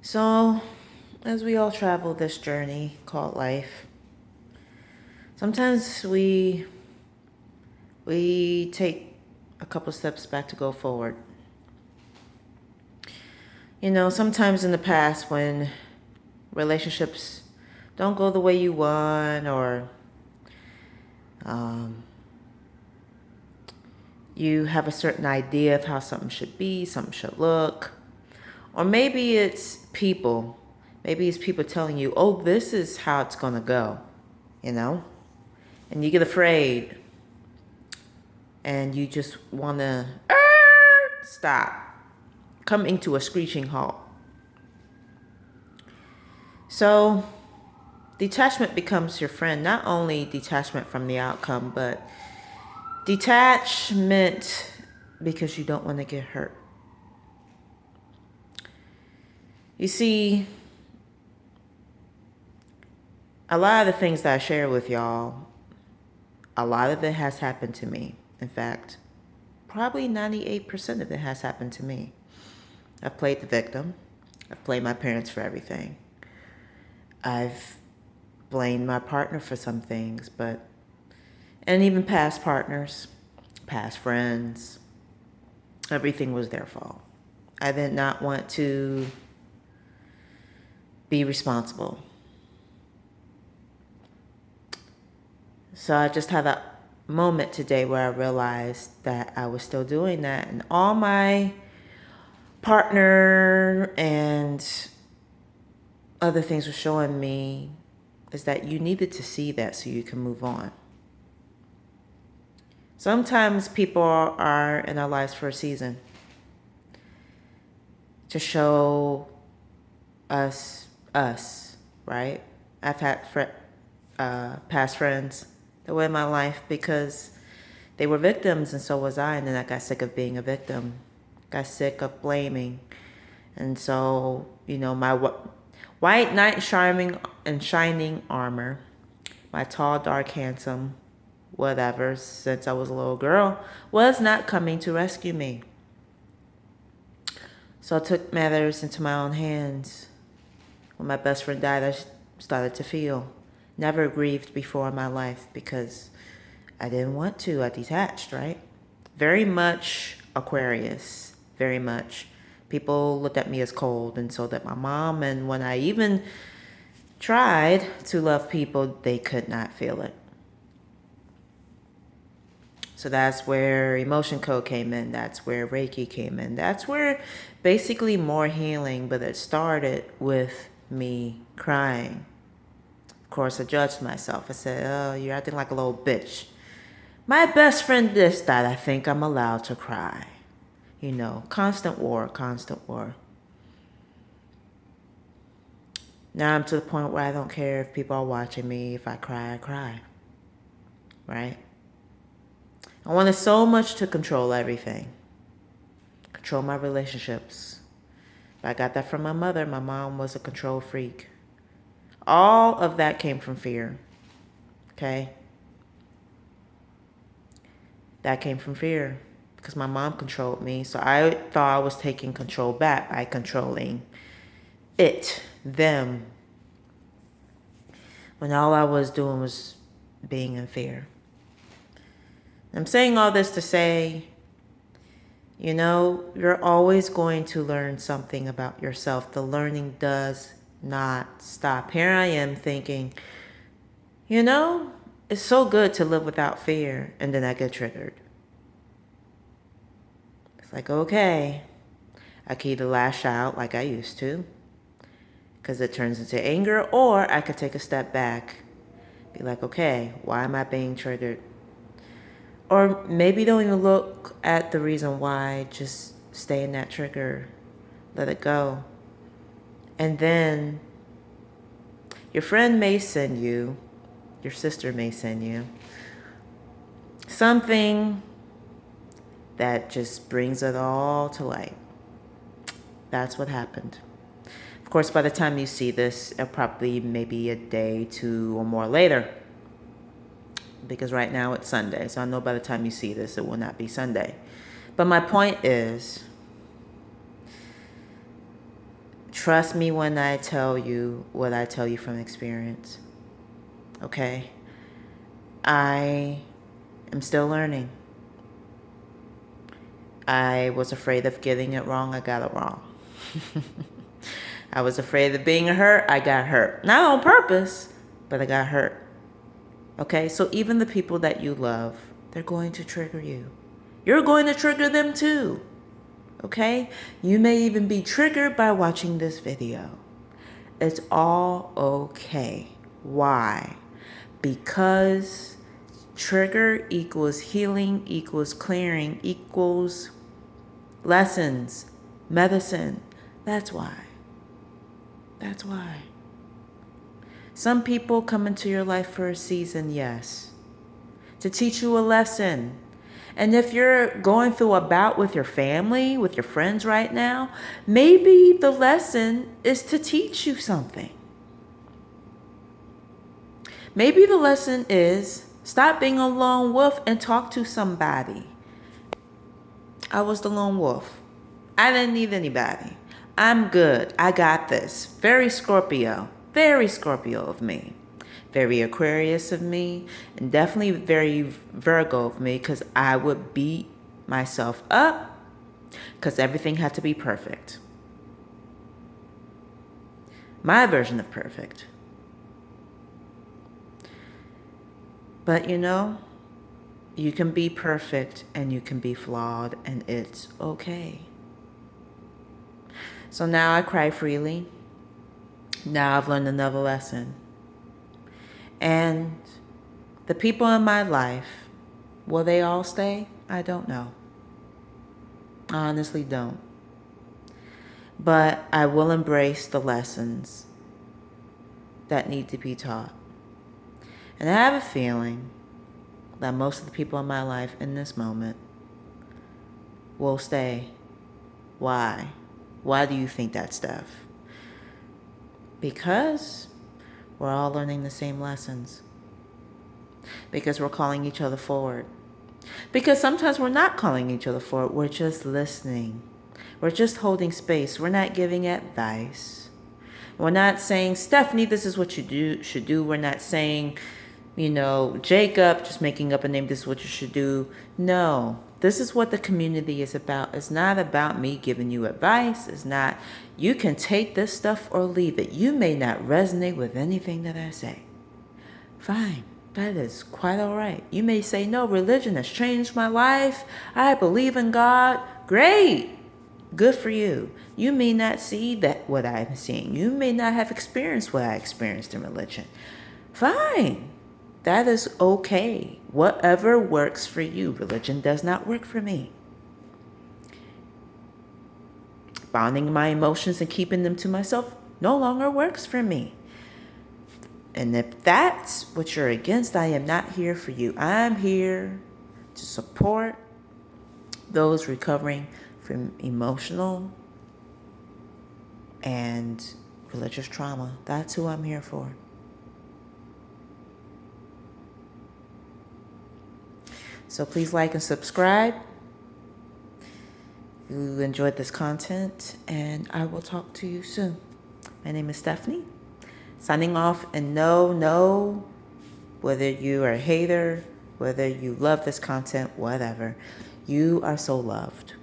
So, as we all travel this journey called life, sometimes we take a couple steps back to go forward. Sometimes in the past when relationships don't go the way you want, or um, you have a certain idea of how something should be, something should look, or maybe it's people. Maybe it's people telling you, oh, this is how it's going to go, you know? And you get afraid and you just want to stop, coming to a screeching halt. So detachment becomes your friend. Not only detachment from the outcome, but detachment because you don't want to get hurt. You see, a lot of the things that I share with y'all, a lot of it has happened to me. In fact, probably 98% of it has happened to me. I've played the victim. I've blamed my parents for everything. I've blamed my partner for some things, and even past partners, past friends, everything was their fault. I did not want to be responsible. So I just had a moment today where I realized that I was still doing that, and all my partner and other things were showing me is that you needed to see that so you can move on. Sometimes people are in our lives for a season to show us, right? I've had past friends that were in my life because they were victims, and so was I. And then I got sick of being a victim, got sick of blaming. And so, my white knight shining armor, my tall, dark, handsome, whatever, since I was a little girl, was not coming to rescue me. So I took matters into my own hands. When my best friend died, I started to feel. Never grieved before in my life because I didn't want to. I detached, right? Very much Aquarius. Very much. People looked at me as cold, and so did my mom. And when I even tried to love people, they could not feel it. So that's where emotion code came in. That's where Reiki came in. That's where basically more healing, but it started with me crying. Of course, I judged myself. I said, oh, you're acting like a little bitch. My best friend this, that, I think I'm allowed to cry. Constant war, constant war. Now I'm to the point where I don't care if people are watching me. If I cry, I cry. Right? I wanted so much to control everything. Control my relationships. But I got that from my mother. My mom was a control freak. All of that came from fear. Okay? That came from fear because my mom controlled me. So I thought I was taking control back by controlling them, when all I was doing was being in fear. I'm saying all this to say, you're always going to learn something about yourself. The learning does not stop. Here I am thinking, it's so good to live without fear, and then I get triggered. It's like, okay, I could either lash out like I used to, because it turns into anger, or I could take a step back, be like, okay, why am I being triggered? Or maybe don't even look at the reason why, just stay in that trigger, let it go. And then your friend may send you, your sister may send you something that just brings it all to light. That's what happened. Of course, by the time you see this, it'll probably maybe a day, 2, or more later. Because right now it's Sunday. So I know by the time you see this, it will not be Sunday. But my point is, trust me when I tell you what I tell you from experience. Okay? I am still learning. I was afraid of getting it wrong. I got it wrong. I was afraid of being hurt. I got hurt. Not on purpose, but I got hurt. Okay? So even the people that you love, they're going to trigger you. You're going to trigger them too. Okay? You may even be triggered by watching this video. It's all okay. Why? Because trigger equals healing, equals clearing, equals lessons, medicine. That's why. That's why. Some people come into your life for a season, yes, to teach you a lesson. And if you're going through a bout with your family, with your friends right now, maybe the lesson is to teach you something. Maybe the lesson is stop being a lone wolf and talk to somebody. I was the lone wolf. I didn't need anybody. I'm good. I got this. Very Scorpio of me. Very Aquarius of me, and definitely very Virgo of me, because I would beat myself up because everything had to be perfect. My version of perfect. But you know, you can be perfect and you can be flawed, and it's okay. So now I cry freely. Now I've learned another lesson. And the people in my life, will they all stay? I don't know. I honestly don't. But I will embrace the lessons that need to be taught. And I have a feeling that most of the people in my life in this moment will stay. Why? Why do you think that, Steph? Because we're all learning the same lessons. Because we're calling each other forward. Because sometimes we're not calling each other forward. We're just listening. We're just holding space. We're not giving advice. We're not saying, Stephanie, this is what you should do. We're not saying, Jacob, just making up a name, this is what you should do. No, this is what the community is about. It's not about me giving you advice. It's not, you can take this stuff or leave it. You may not resonate with anything that I say. Fine, that is quite all right. You may say, no, religion has changed my life. I believe in God. Great. Good for you. You may not see that what I'm seeing. You may not have experienced what I experienced in religion. Fine. That is okay. Whatever works for you. Religion does not work for me. Bounding my emotions and keeping them to myself no longer works for me. And if that's what you're against, I am not here for you. I'm here to support those recovering from emotional and religious trauma. That's who I'm here for. So please like and subscribe if you enjoyed this content, and I will talk to you soon. My name is Stephanie, signing off, and know, whether you are a hater, whether you love this content, whatever, you are so loved.